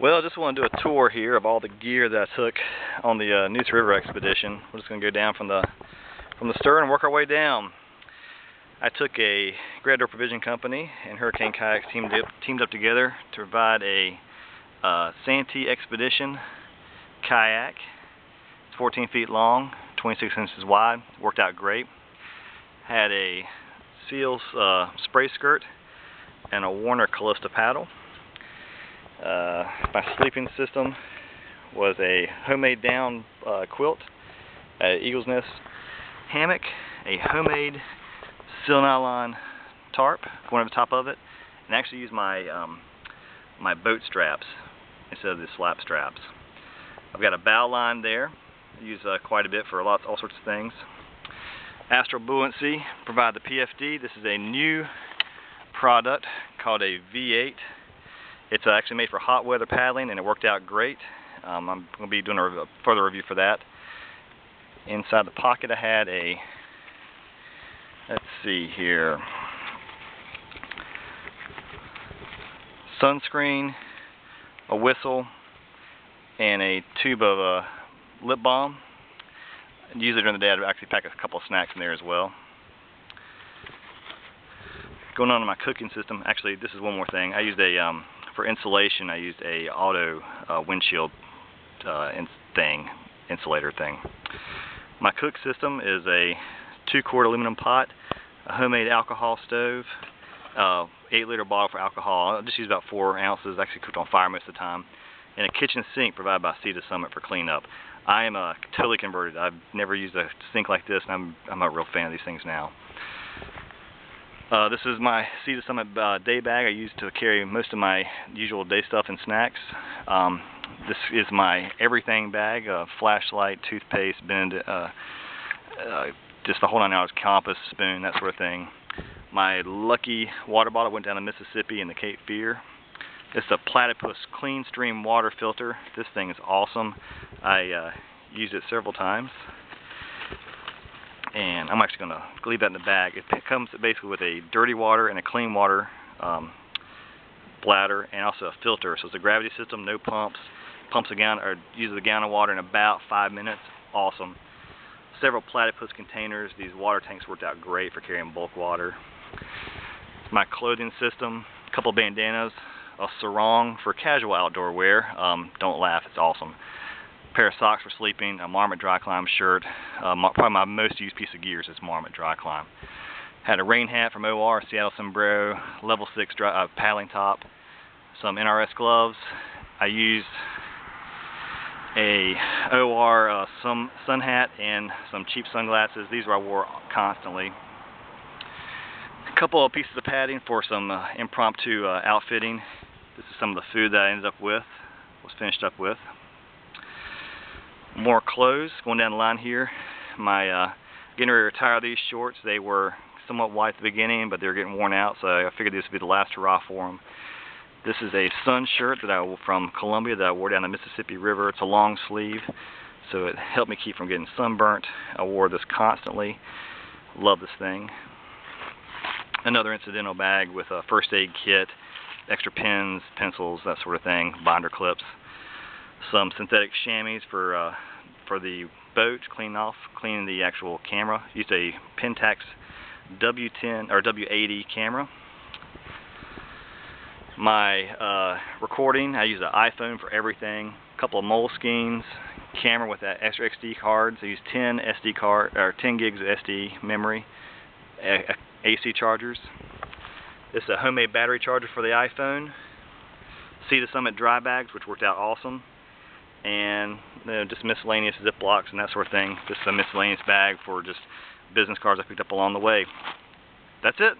Well, I just want to do a tour here of all the gear that I took on the Neuse River expedition. We're just going to go down from the stern and work our way down. I took a Great Outdoor Provision Company and Hurricane Kayaks teamed up together to provide a Santee Expedition kayak. It's 14 feet long, 26 inches wide. Worked out great. Had a Seals spray skirt and a Warner Callista paddle. My sleeping system was a homemade down quilt, an eagle's nest hammock, a homemade steel nylon tarp going over the top of it, and actually used my my boat straps instead of the slap straps. I've got a bow line there. I use quite a bit for all sorts of things. Astral Buoyancy provide the PFD. This is a new product called a V8. It's actually made for hot weather paddling, and it worked out great. I'm going to be doing a further review for that. Inside the pocket I had a, let's see here, sunscreen, a whistle, and a tube of lip balm. Usually during the day I'd actually pack a couple of snacks in there as well. Going on to my cooking system, actually this is one more thing. I used a for insulation, I used a auto windshield insulator thing. My cook system is a 2-quart aluminum pot, a homemade alcohol stove, 8-liter bottle for alcohol. I just use about 4 ounces. Actually cooked on fire most of the time, and a kitchen sink provided by Sea to Summit for cleanup. I am totally converted. I've never used a sink like this, and I'm a real fan of these things now. This is my Sea to Summit day bag I use to carry most of my usual day stuff and snacks. This is my everything bag, flashlight, toothpaste, just the whole 9 yards, compass, spoon, that sort of thing. My Lucky water bottle went down to Mississippi in the Cape Fear. It's a Platypus clean stream water filter. This thing is awesome. I used it several times. And I'm actually going to leave that in the bag. It comes basically with a dirty water and a clean water bladder, and also a filter. So it's a gravity system, no pumps. Pumps a gallon, or uses a gallon of water in about 5 minutes. Awesome. Several Platypus containers. These water tanks worked out great for carrying bulk water. My clothing system, a couple bandanas, a sarong for casual outdoor wear. Don't laugh, it's awesome. A pair of socks for sleeping, a Marmot Dry Climb shirt. Probably my most used piece of gear is this Marmot Dry Climb. Had a rain hat from OR, Seattle sombrero, level 6 paddling top, some NRS gloves. I used a OR sun hat and some cheap sunglasses. These I wore constantly. A couple of pieces of padding for some impromptu outfitting. This is some of the food that I ended up with, finished up with. More clothes going down the line here. My getting ready to retire these shorts. They were somewhat white at the beginning, but they were getting worn out, so I figured this would be the last hurrah for them. This is a sun shirt that from Columbia that I wore down the Mississippi River. It's a long sleeve, so it helped me keep from getting sunburnt. I wore this constantly. Love this thing. Another incidental bag with a first aid kit, extra pens, pencils, that sort of thing, binder clips. Some synthetic chamois for the boat, cleaning the actual camera. Used a Pentax W10 or W80 camera. My recording, I use an iPhone for everything. A couple of Moleskines, camera with that extra SD cards. I use 10 gigs of SD memory, AC chargers. This is a homemade battery charger for the iPhone. Sea to Summit dry bags, which worked out awesome. And just miscellaneous Ziplocs and that sort of thing. This is a miscellaneous bag for just business cards I picked up along the way. That's it.